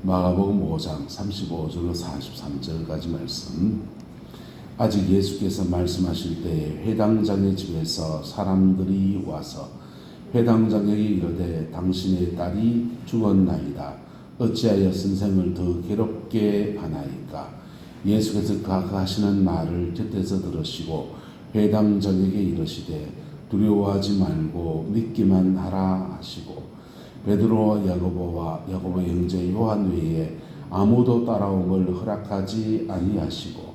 마가복음 5장 35절로 43절까지 말씀. 아직 예수께서 말씀하실 때에 회당장의 집에서 사람들이 와서 회당장에게 이르되 당신의 딸이 죽었나이다. 어찌하여 선생을 더 괴롭게 하나이까? 예수께서 그가 하시는 말을 곁에서 들으시고 회당장에게 이르시되 두려워하지 말고 믿기만 하라 하시고 베드로와 야고보의 형제 요한 외에 아무도 따라옴을 허락하지 아니하시고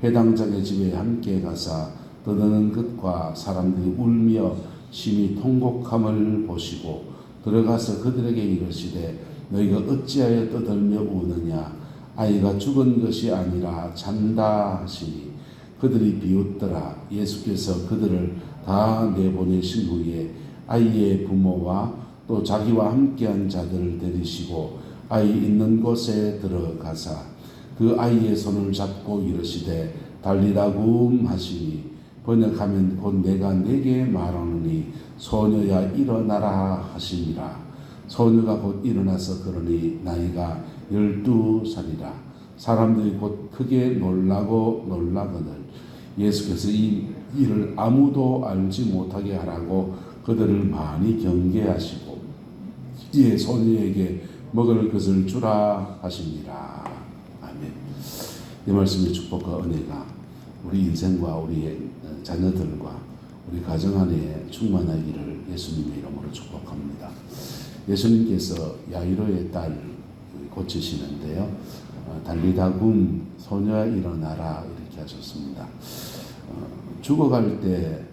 회당장의 집에 함께 가사 떠드는 것과 사람들이 울며 심히 통곡함을 보시고 들어가서 그들에게 이르시되 너희가 어찌하여 떠들며 우느냐? 아이가 죽은 것이 아니라 잔다 하시니 그들이 비웃더라. 예수께서 그들을 다 내보내신 후에 아이의 부모와 또 자기와 함께한 자들을 데리시고 아이 있는 곳에 들어가사 그 아이의 손을 잡고 이르시되 달리라굼 하시니 번역하면 곧 내가 네게 말하노니 소녀야 일어나라 하시니라. 소녀가 곧 일어나서 걸으니 나이가 12살이라. 사람들이 곧 크게 놀라거늘 예수께서 이 일을 아무도 알지 못하게 하라고 그들을 많이 경계하시고 이에 소녀에게 먹을 것을 주라 하시니라. 아멘. 이 말씀의 축복과 은혜가 우리 인생과 우리의 자녀들과 우리 가정 안에 충만하기를 예수님의 이름으로 축복합니다. 예수님께서 야이로의 딸 고치시는데요. 달리다굼 소녀야 일어나라 이렇게 하셨습니다. 죽어갈 때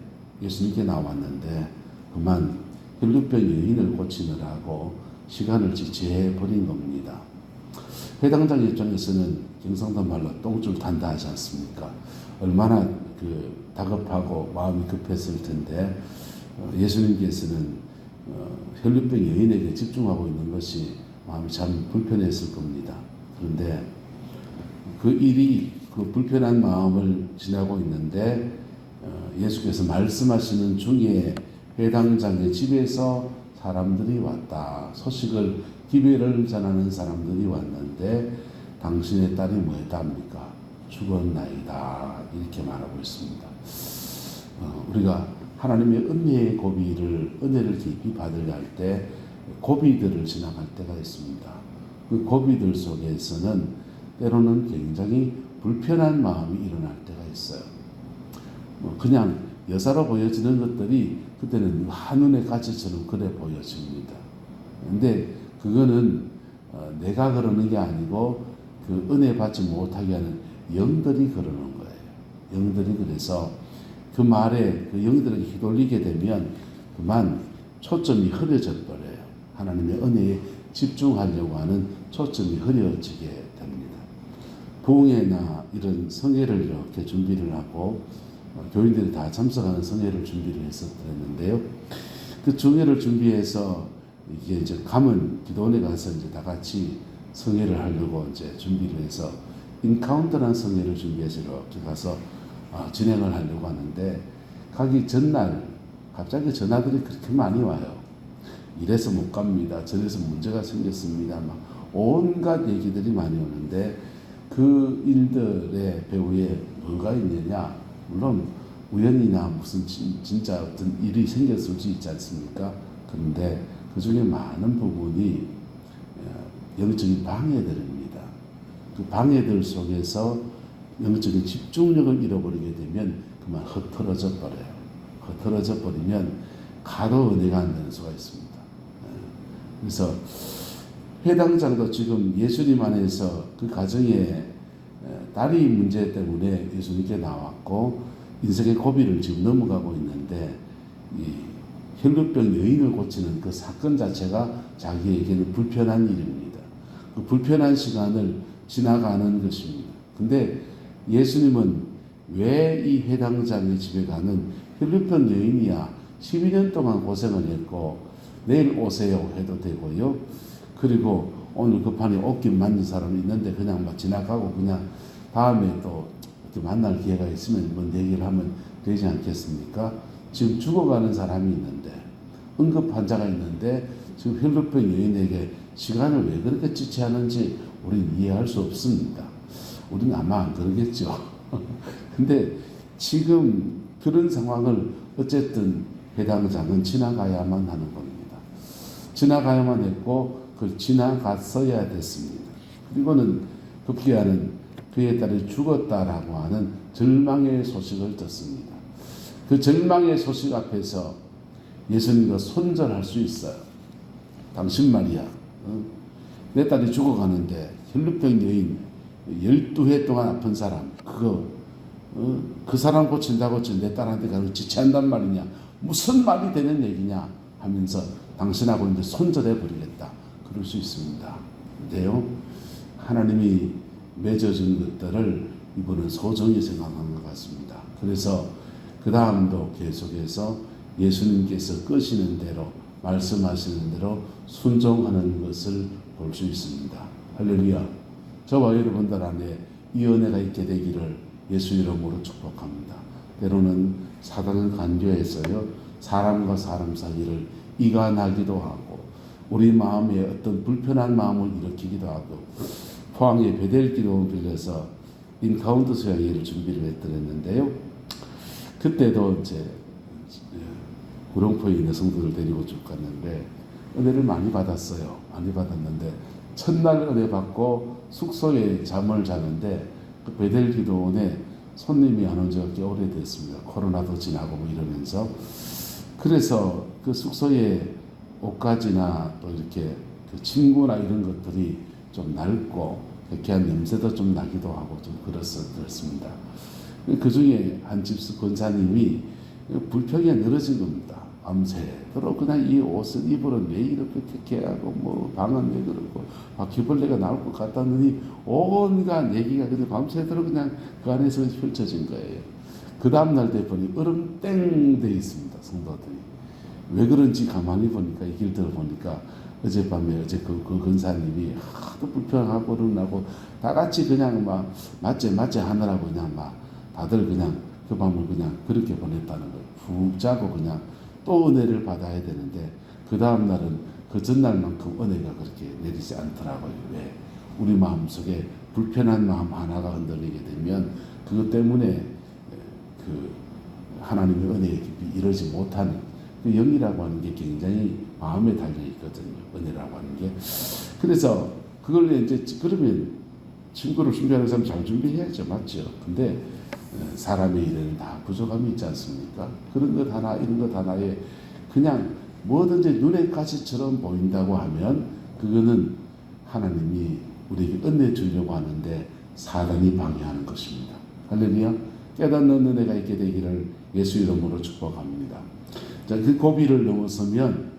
예수님께 나왔는데 그만 혈루병 여인을 고치느라고 시간을 지체해 버린 겁니다. 회당장 입장에서는 경상도 말로 똥줄 탄다 하지 않습니까? 얼마나 다급하고 마음이 급했을 텐데 예수님께서는 혈루병 여인에게 집중하고 있는 것이 마음이 참 불편했을 겁니다. 그런데 그 일이 그 불편한 마음을 지나고 있는데 예수께서 말씀하시는 중에 회당장의 집에서 사람들이 왔다. 소식을 기별을 전하는 사람들이 왔는데 당신의 딸이 뭐였다 합니까? 죽었나이다. 이렇게 말하고 있습니다. 우리가 하나님의 은혜를 깊이 받으려 할 때 고비들을 지나갈 때가 있습니다. 그 고비들 속에서는 때로는 굉장히 불편한 마음이 일어날 때가 있어요. 그냥 여사로 보여지는 것들이 그때는 한눈에 가시처럼 그래 보여집니다. 근데 그거는 내가 그러는 게 아니고 그 은혜 받지 못하게 하는 영들이 그러는 거예요. 영들이 그래서 그 말에 그 영들에게 휘둘리게 되면 그만 초점이 흐려져 버려요. 하나님의 은혜에 집중하려고 하는 초점이 흐려지게 됩니다. 부흥회나 이런 성회를 이렇게 준비를 하고 교인들이 다 참석하는 성회를 준비를 했었는데요. 그 성회를 준비해서 이게 이제 가면 기도원에 가서 이제 다 같이 성회를 하려고 이제 준비를 해서 인카운터라는 성회를 준비해서 이렇게 가서 진행을 하려고 하는데 가기 전날 갑자기 전화들이 그렇게 많이 와요. 이래서 못 갑니다. 저래서 문제가 생겼습니다. 막 온갖 얘기들이 많이 오는데 그 일들의 배후에 뭐가 있느냐? 물론 우연이나 무슨 진짜 어떤 일이 생겼을 수 있지 않습니까? 그런데 그 중에 많은 부분이 영적인 방해들입니다. 그 방해들 속에서 영적인 집중력을 잃어버리게 되면 그만 흩어져 버려요. 흩어져 버리면 가도 은혜가 안 되는 수가 있습니다. 그래서 회당장도 지금 예수님 안에서 그 가정에 딸이 문제 때문에 예수님께 나왔고 인생의 고비를 지금 넘어가고 있는데 이 혈루병 여인을 고치는 그 사건 자체가 자기에게는 불편한 일입니다. 그 불편한 시간을 지나가는 것입니다. 근데 예수님은 왜 이 회당장의 집에 가는 혈루병 여인이야 12년 동안 고생을 했고 내일 오세요 해도 되고요. 그리고 오늘 급하니 옷깃 맞는 사람이 있는데 그냥 막 지나가고 그냥 다음에 또 이렇게 만날 기회가 있으면 뭔 얘기를 하면 되지 않겠습니까? 지금 죽어가는 사람이 있는데 응급 환자가 있는데 지금 혈루병 여인에게 시간을 왜 그렇게 지체하는지 우리는 이해할 수 없습니다. 우리는 아마 안 그러겠죠. 근데 지금 그런 상황을 어쨌든 해당 장은 지나가야만 하는 겁니다. 지나가야만 했고 그걸 지나갔어야 됐습니다. 그리고는 급기야는 그의 딸이 죽었다라고 하는 절망의 소식을 듣습니다. 그 절망의 소식 앞에서 예수님과 손절할 수 있어요. 당신 말이야, 내 딸이 죽어가는데 혈루병 여인 12해 동안 아픈 사람 그 사람 고친다고 내 딸한테 가서 지체한단 말이냐, 무슨 말이 되는 얘기냐 하면서 당신하고 이제 손절해 버리겠다 그럴 수 있습니다. 근데요, 하나님이 맺어준 것들을 이분은 소중히 생각한 것 같습니다. 그래서 그 다음도 계속해서 예수님께서 끄시는 대로 말씀하시는 대로 순종하는 것을 볼 수 있습니다. 할렐루야. 저와 여러분들 안에 이 은혜가 있게 되기를 예수 이름으로 축복합니다. 때로는 사단을 간교해서요, 사람과 사람 사이를 이간하기도 하고 우리 마음에 어떤 불편한 마음을 일으키기도 하고, 포항에 베델 기도원 빌려서 인카운트 수양회를 준비를 했더랬는데요. 그때도 이제 구룡포에 있는 성도들 데리고 쭉 갔는데 은혜를 많이 받았어요. 많이 받았는데 첫날 은혜 받고 숙소에 잠을 자는데 그 베델 기도원에 손님이 안 온 지가 꽤 오래됐습니다. 코로나도 지나고 뭐 이러면서. 그래서 그 숙소에 옷가지나 또 이렇게 그 침구나 이런 것들이 좀 낡고 괴쾌한 냄새도 좀 나기도 하고 좀 그렇습니다. 그 중에 한 집수 권사님이 불평이 늘어진 겁니다. 밤새도록 그냥 이 옷을 입으면 왜 이렇게 괴쾌하고 뭐 방은 왜 그러고 바퀴벌레가 나올 것 같다느니 온갖 얘기가 그냥 밤새도록 그냥 그 안에서 펼쳐진 거예요. 그 다음날 돼 보니 얼음 땡 돼 있습니다. 성도들이. 왜 그런지 가만히 보니까 이 길 들어보니까 어젯밤에 어제 그 권사님이 하도 불평하고 그러고 다 같이 그냥 막 맞제 하느라고 그냥 막 다들 그냥 그 밤을 그냥 그렇게 보냈다는 거예요. 푹 자고 그냥 또 은혜를 받아야 되는데 그 다음 날은 그 전날만큼 은혜가 그렇게 내리지 않더라고요. 왜? 우리 마음속에 불편한 마음 하나가 흔들리게 되면 그것 때문에 그 하나님의 은혜의 깊이 이르지 못하는 그 영이라고 하는 게 굉장히 마음에 달려 있거든요. 은혜라고 하는 게. 그래서 그걸 이제 그러면 친구를 준비하는 사람 잘 준비해야죠. 맞죠? 근데 사람의 일에는 다 부족함이 있지 않습니까? 그런 것 하나 이런 것 하나에 그냥 뭐든지 눈의 가시처럼 보인다고 하면 그거는 하나님이 우리에게 은혜 주려고 하는데 사단이 방해하는 것입니다. 할렐루야. 깨닫는 은혜가 있게 되기를 예수 이름으로 축복합니다. 자, 그 고비를 넘어서면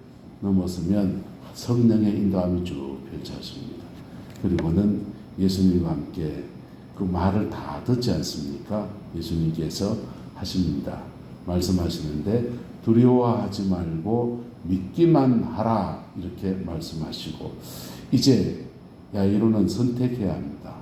성령의 인도함이 쭉 펼쳐집니다. 그리고는 예수님과 함께 그 말을 다 듣지 않습니까? 예수님께서 하십니다. 말씀하시는데 두려워하지 말고 믿기만 하라 이렇게 말씀하시고, 이제 야이로는 선택해야 합니다.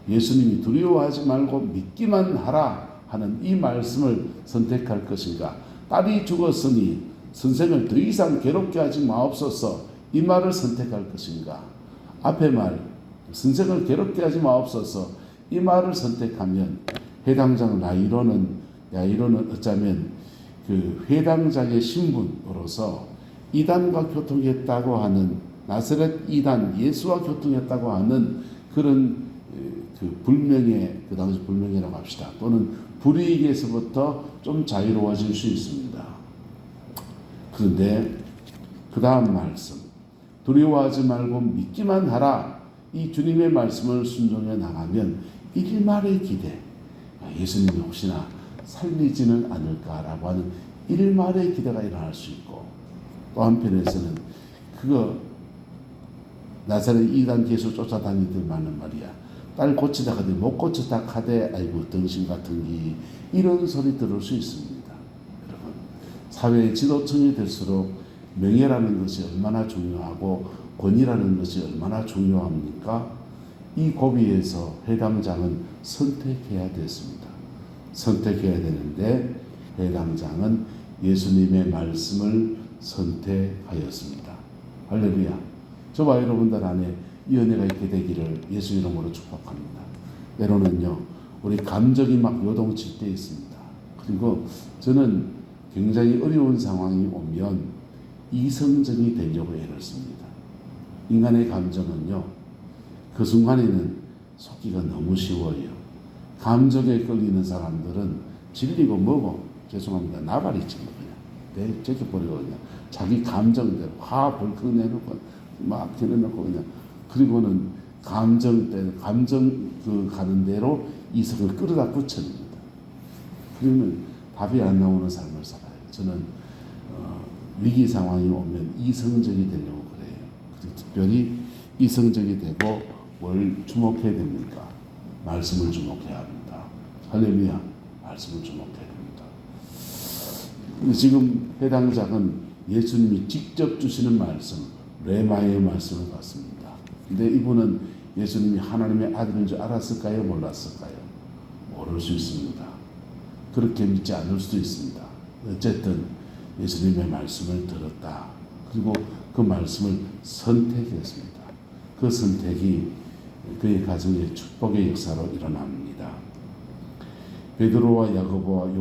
예수님이 두려워하지 말고 믿기만 하라 하는 이 말씀을 선택할 것인가, 딸이 죽었으니 선생을 더 이상 괴롭게 하지 마옵소서 이 말을 선택할 것인가, 앞에 말 선생을 괴롭게 하지 마옵소서 이 말을 선택하면 회당장 야이로는 어쩌면 그 회당장의 신분으로서 이단과 교통했다고 하는 나사렛 이단 예수와 교통했다고 하는 그런 그 불명예, 그 당시 불명예라고 합시다. 또는 불이익에서부터 좀 자유로워질 수 있습니다. 그런데 그 다음 말씀, 두려워하지 말고 믿기만 하라. 이 주님의 말씀을 순종해 나가면 일말의 기대, 예수님이 혹시나 살리지는 않을까라고 하는 일말의 기대가 일어날 수 있고, 또 한편에서는 그거 나사렛 이단 예수 쫓아다니들 많은 말이야. 딸 고치다 카대 못 고치다 카대 아이고 등신 같은 기 이런 소리 들을 수 있습니다. 여러분, 사회의 지도층이 될수록 명예라는 것이 얼마나 중요하고 권위라는 것이 얼마나 중요합니까? 이 고비에서 회당장은 선택해야 됐습니다. 선택해야 되는데 회당장은 예수님의 말씀을 선택하였습니다. 할렐루야. 저와 여러분들 안에 이 은혜가 있게 되기를 예수 이름으로 축복합니다. 때로는요, 우리 감정이 막 요동칠 때 있습니다. 그리고 저는 굉장히 어려운 상황이 오면 이성적이 되려고 애를 씁니다. 인간의 감정은요, 그 순간에는 속기가 너무 쉬워요. 감정에 끌리는 사람들은 질리고 뭐고, 죄송합니다, 나발이지 뭐 그냥 제껴버리고 그냥 자기 감정대로 화 벌컥 내놓고 막 겨내놓고 그냥, 그리고는 감정 그 가는 대로 이성을 끌어다 붙여줍니다. 그러면 답이 안 나오는 삶을 살아요. 저는 위기 상황이 오면 이성적이 되려고 그래요. 그리고 특별히 이성적이 되고 뭘 주목해야 됩니까? 말씀을 주목해야 합니다. 할렐루야, 말씀을 주목해야 됩니다. 근데 지금 해당작은 예수님이 직접 주시는 말씀, 레마의 말씀을 받습니다. 근데 이분은 예수님이 하나님의 아들인 줄 알았을까요? 몰랐을까요? 모를 수 있습니다. 그렇게 믿지 않을 수도 있습니다. 어쨌든 예수님의 말씀을 들었다. 그리고 그 말씀을 선택했습니다. 그 선택이 그의 가정의 축복의 역사로 일어납니다. 베드로와 야고보와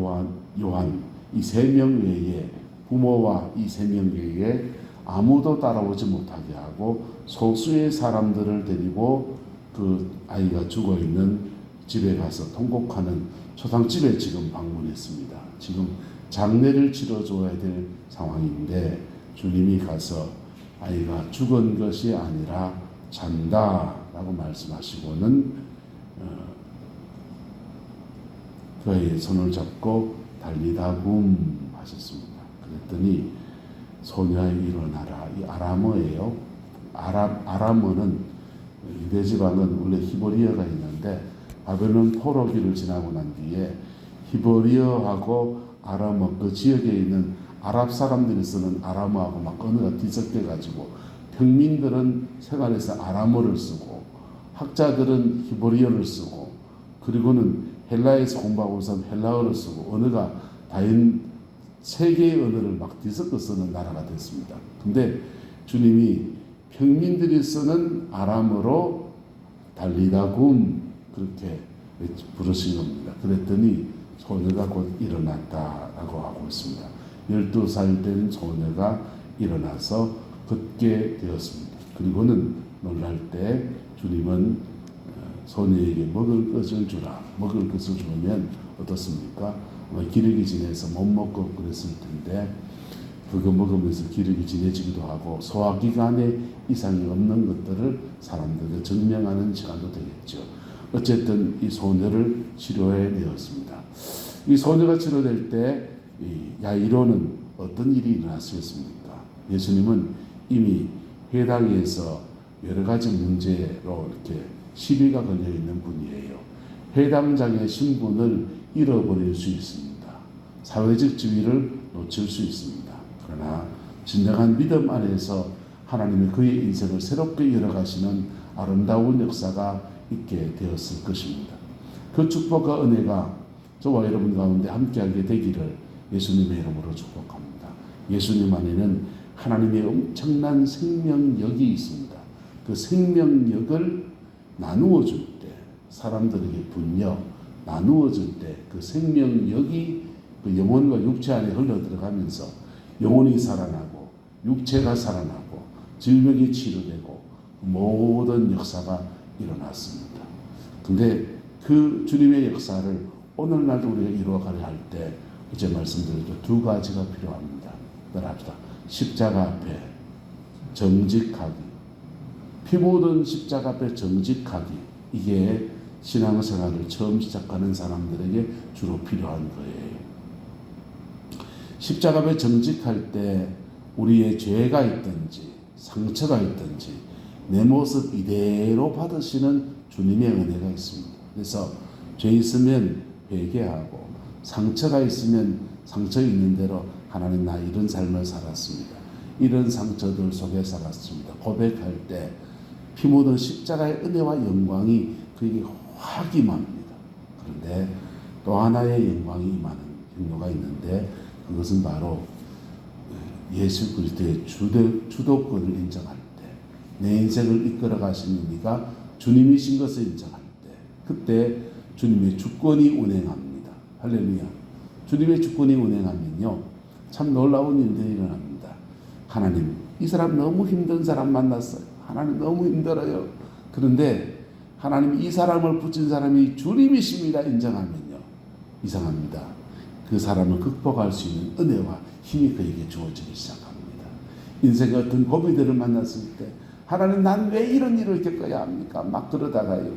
요한 이 세 명 외에, 부모와 이 세 명 외에 아무도 따라오지 못하게 하고 소수의 사람들을 데리고 그 아이가 죽어있는 집에 가서 통곡하는 초상집에 지금 방문했습니다. 지금 장례를 치러줘야 될 상황인데 주님이 가서 아이가 죽은 것이 아니라 잔다라고 말씀하시고는 그의 손을 잡고 달리다굼 하셨습니다. 그랬더니 소녀아 일어나라. 이 아람어예요. 아람어는 유대 지방은 원래 히브리어가 있는데 바벨론 포로기를 지나고 난 뒤에 히브리어하고 아람어, 그 지역에 있는 아랍 사람들이 쓰는 아람어하고 막 언어가 뒤섞여 가지고 평민들은 생활에서 아람어를 쓰고 학자들은 히브리어를 쓰고 그리고는 헬라에서 공부하고 있으면 헬라어를 쓰고 언어가 다인 세 개의 언어를 막 뒤섞어 쓰는 나라가 됐습니다. 근데 주님이 평민들이 쓰는 아람어로 달리다굼 그렇게 부르신 겁니다. 그랬더니 소녀가 곧 일어났다라고 하고 있습니다. 12살 된 소녀가 일어나서 걷게 되었습니다. 그리고는 놀랄 때 주님은 소녀에게 먹을 것을 주라. 먹을 것을 주면 어떻습니까? 기력이 진해서 못 먹고 그랬을 텐데 그거 먹으면서 기력이 진해지기도 하고 소화기관에 이상이 없는 것들을 사람들에게 증명하는 시간도 되겠죠. 어쨌든 이 소녀를 치료해 내었습니다. 이 소녀가 치료될 때 야이로는 어떤 일이 일어났겠습니까? 예수님은 이미 회당에서 여러 가지 문제로 이렇게 시비가 걸려 있는 분이에요. 회당장의 신분을 잃어버릴 수 있습니다. 사회적 지위를 놓칠 수 있습니다. 그러나 진정한 믿음 안에서 하나님이 그의 인생을 새롭게 열어가시는 아름다운 역사가 있게 되었을 것입니다. 그 축복과 은혜가 저와 여러분 가운데 함께하게 되기를 예수님의 이름으로 축복합니다. 예수님 안에는 하나님의 엄청난 생명력이 있습니다. 그 생명력을 나누어 줄 때, 사람들에게 분여 나누어 줄 때 그 생명력이 그 영혼과 육체 안에 흘러 들어가면서 영혼이 살아나고 육체가 살아나고 질병이 치료되고 모든 역사가 일어났습니다. 근데 그 주님의 역사를 오늘날도 우리가 이루어가려 할 때 어제 말씀드렸죠. 두 가지가 필요합니다. 따라합시다. 십자가 앞에 정직하기. 피 묻은 십자가 앞에 정직하기. 이게 신앙생활을 처음 시작하는 사람들에게 주로 필요한 거예요. 십자가 앞에 정직할 때 우리의 죄가 있든지 상처가 있든지 내 모습 이대로 받으시는 주님의 은혜가 있습니다. 그래서 죄 있으면 회개하고 상처가 있으면 상처 있는 대로 하나님 나 이런 삶을 살았습니다. 이런 상처들 속에 살았습니다. 고백할 때 피 묻은 십자가의 은혜와 영광이 그에게 확 임합니다. 그런데 또 하나의 영광이 임하는 경로가 있는데 그것은 바로 예수 그리스도의 주도권을 인정할 때 내 인생을 이끌어 가시는 이가 주님이신 것을 인정할 때, 그때 주님의 주권이 운행합니다. 할렐루야. 주님의 주권이 운행하면요, 참 놀라운 일들이 일어납니다. 하나님, 이 사람 너무 힘든 사람 만났어요. 하나님 너무 힘들어요. 그런데 하나님, 이 사람을 붙인 사람이 주님이십니다 인정하면요, 이상합니다. 그 사람을 극복할 수 있는 은혜와 힘이 그에게 주어지기 시작합니다. 인생의 어떤 고비들을 만났을 때 하나님, 난 왜 이런 일을 겪어야 합니까? 막 그러다가요,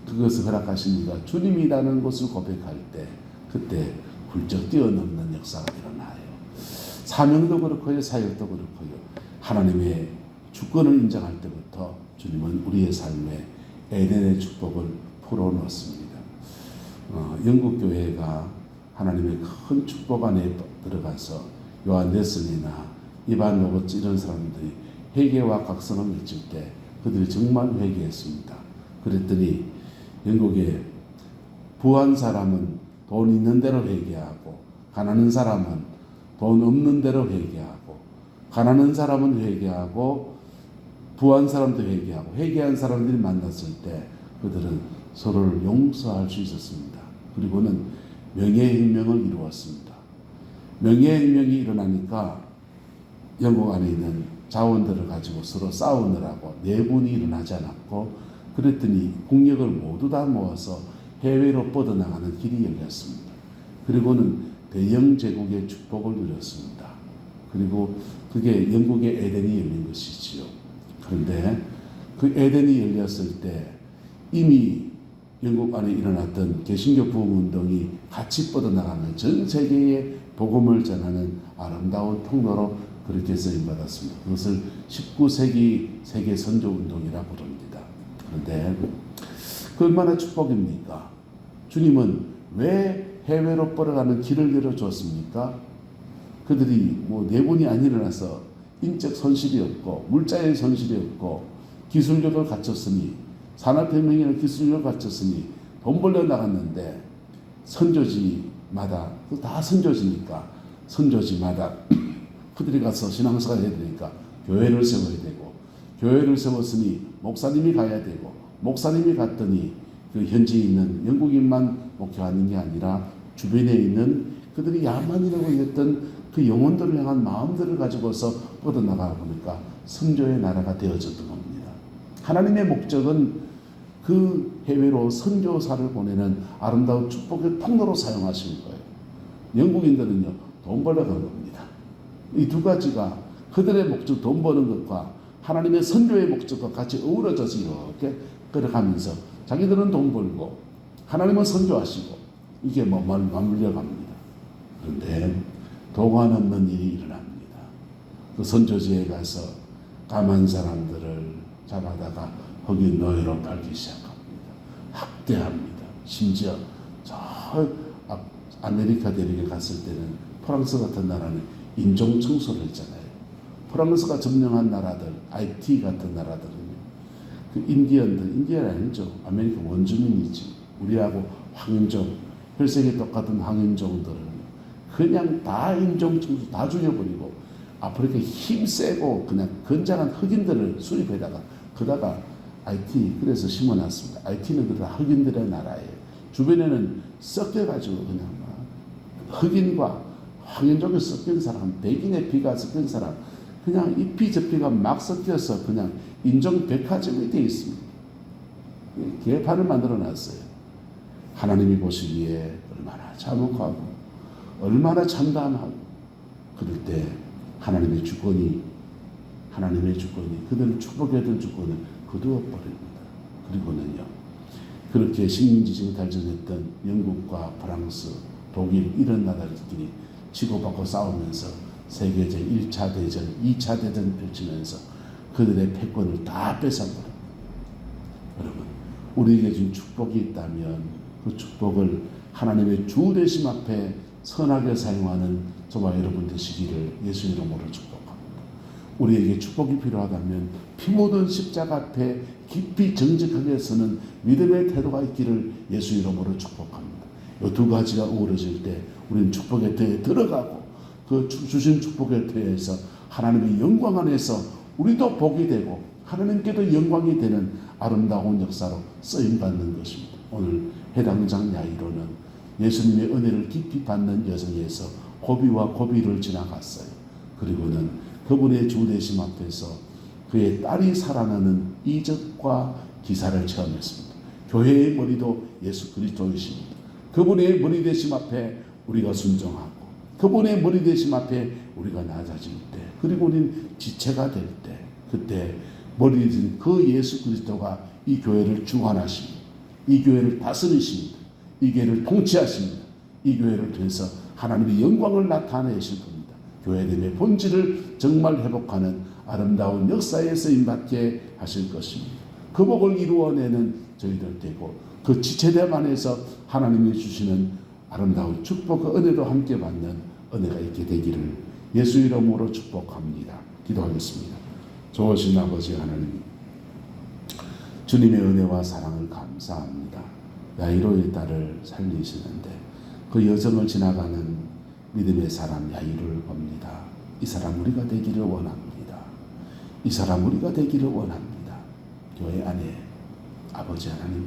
그것을 허락하신 이가 주님이라는 것을 고백할 때, 그때 훌쩍 뛰어넘는 역사가 일어나요. 사명도 그렇고요, 사역도 그렇고요, 하나님의 주권을 인정할 때부터 주님은 우리의 삶에 에덴의 축복을 풀어놓습니다. 영국 교회가 하나님의 큰 축복 안에 들어가서 요한 웨슬리나 이반 로버츠 이런 사람들이 회개와 각성을 외칠 때 그들이 정말 회개했습니다. 그랬더니 영국의 부한 사람은 돈 있는 대로 회개하고, 가난한 사람은 돈 없는 대로 회개하고, 가난한 사람은 회개하고, 부한 사람도 회개하고, 회개한 사람들이 만났을 때 그들은 서로를 용서할 수 있었습니다. 그리고는 명예혁명을 이루었습니다. 명예혁명이 일어나니까 영국 안에 있는 자원들을 가지고 서로 싸우느라고 내분이 일어나지 않았고, 그랬더니 국력을 모두 다 모아서 해외로 뻗어나가는 길이 열렸습니다. 그리고는 대영 제국의 축복을 누렸습니다. 그리고 그게 영국의 에덴이 열린 것이지요. 그런데 그 에덴이 열렸을 때 이미 영국 안에 일어났던 개신교 부흥운동이 같이 뻗어나가는 전 세계에 복음을 전하는 아름다운 통로로 그렇게 쓰임받았습니다. 그것을 19세기 세계 선교운동이라 부릅니다. 그런데 그 얼마나 축복입니까? 주님은 왜 해외로 뻗어가는 길을 열어주었습니까? 그들이 내분이 안 일어나서 인적 손실이 없고, 물자의 손실이 없고, 기술력을 갖췄으니, 산업혁명이나 기술력을 갖췄으니 돈 벌려 나갔는데, 선교지마다, 다 선교지니까 선교지마다 그들이 가서 신앙생활 해야 되니까 교회를 세워야 되고, 교회를 세웠으니 목사님이 가야 되고, 목사님이 갔더니 그 현지에 있는 영국인만 목회하는 게 아니라 주변에 있는 그들이 야만이라고 했던 그 영혼들을 향한 마음들을 가지고서 뻗어나가 보니까 선교의 나라가 되어졌던 겁니다. 하나님의 목적은 그 해외로 선교사를 보내는 아름다운 축복의 통로로 사용하신 거예요. 영국인들은요, 돈 벌러 간 겁니다. 이 두 가지가 그들의 목적, 돈 버는 것과 하나님의 선교의 목적과 같이 어우러져서 이렇게 걸어가면서 자기들은 돈 벌고 하나님은 선교하시고 이게 맞물려 갑니다. 그런데 도관 없는 일이 일어납니다. 그 선교지에 가서 까만 사람들을 잡아다가 흑인 노예로 팔기 시작합니다. 학대합니다. 심지어 저 아메리카 대륙에 갔을 때는 프랑스 같은 나라는 인종 청소를 했잖아요. 프랑스가 점령한 나라들, IT 같은 나라들은요, 그 인디언 아니죠. 아메리카 원주민이지. 우리하고 황인종, 혈색이 똑같은 황인종들은 그냥 다 인종 청소 다 죽여버리고, 아프리카 힘세고 그냥 건장한 흑인들을 수입해다가 그다가 IT 그래서 심어놨습니다. IT는 다 흑인들의 나라예요. 주변에는 섞여가지고 그냥 막 흑인과 황인종이 섞인 사람, 백인의 피가 섞인 사람, 그냥 이 피 저 피가 막 섞여서 그냥 인종 백화점이 되어 있습니다. 개판을 만들어놨어요. 하나님이 보시기에 얼마나 참혹하고 얼마나 참담하고, 그럴 때 하나님의 주권이 그들을 축복해준 주권을 거두어버립니다. 그리고는요, 그렇게 식민지식 달전했던 영국과 프랑스, 독일 이런 나라들끼리 치고받고 싸우면서 세계적 1차 대전, 2차 대전 펼치면서 그들의 패권을 다 뺏어버립니다. 여러분, 우리에게 준 축복이 있다면 그 축복을 하나님의 주 되심 앞에 선하게 사용하는 저와 여러분 되시기를 예수 이름으로 축복합니다. 우리에게 축복이 필요하다면 피 묻은 십자가 앞에 깊이 정직하게 서는 믿음의 태도가 있기를 예수 이름으로 축복합니다. 이 두 가지가 어우러질 때 우리는 축복의 터에 들어가고, 그 주신 축복의 터에서 하나님의 영광 안에서 우리도 복이 되고 하나님께도 영광이 되는 아름다운 역사로 쓰임받는 것입니다. 오늘 회당장 야이로는 예수님의 은혜를 깊이 받는 여정에서 고비와 고비를 지나갔어요. 그리고는 그분의 주되심 앞에서 그의 딸이 살아나는 이적과 기사를 체험했습니다. 교회의 머리도 예수 그리스도이십니다. 그분의 머리 되심 앞에 우리가 순종하고 그분의 머리 되심 앞에 우리가 낮아질 때, 그리고 우리는 지체가 될 때, 그때 머리 되신 그 예수 그리스도가 이 교회를 주관하십니다. 이 교회를 다스리십니다. 이 교회를 통치하십니다. 이 교회를 통해서 하나님의 영광을 나타내실 겁니다. 교회됨의 본질을 정말 회복하는 아름다운 역사에 쓰임받게 하실 것입니다. 그 복을 이루어내는 저희들 되고 그 지체됨 안에서 하나님이 주시는 아름다운 축복, 그 은혜도 함께 받는 은혜가 있게 되기를 예수 이름으로 축복합니다. 기도하겠습니다. 좋으신 아버지 하나님, 주님의 은혜와 사랑을 감사합니다. 야이로의 딸을 살리시는데 그 여정을 지나가는 믿음의 사람 야이로를 봅니다. 이 사람 우리가 되기를 원합니다. 이 사람 우리가 되기를 원합니다. 교회 안에 아버지 하나님,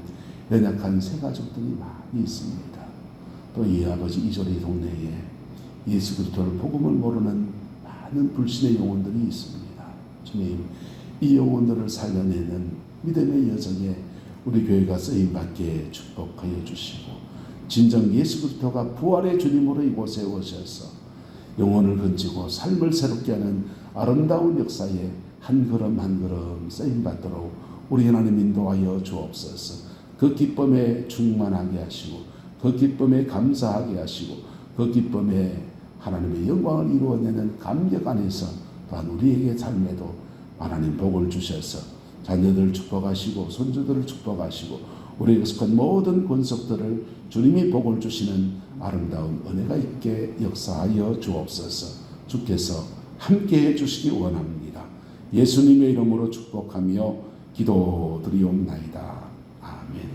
연약한 새 가족들이 많이 있습니다. 또 이 아버지 이조리 동네에 예수 그리스도를 복음을 모르는 많은 불신의 영혼들이 있습니다. 주님, 이 영혼들을 살려내는 믿음의 여정에 우리 교회가 쓰임받게 축복하여 주시고, 진정 예수 그리스도가 부활의 주님으로 이곳에 오셔서 영혼을 건지고 삶을 새롭게 하는 아름다운 역사에 한 걸음 한 걸음 쓰임받도록 우리 하나님 인도하여 주옵소서. 그 기쁨에 충만하게 하시고 그 기쁨에 감사하게 하시고 그 기쁨에 하나님의 영광을 이루어내는 감격 안에서 또한 우리에게 삶에도 하나님 복을 주셔서 자녀들을 축복하시고 손주들을 축복하시고 우리에게 속한 모든 권속들을 주님이 복을 주시는 아름다운 은혜가 있게 역사하여 주옵소서. 주께서 함께해 주시기 원합니다. 예수님의 이름으로 축복하며 기도드리옵나이다. 아멘.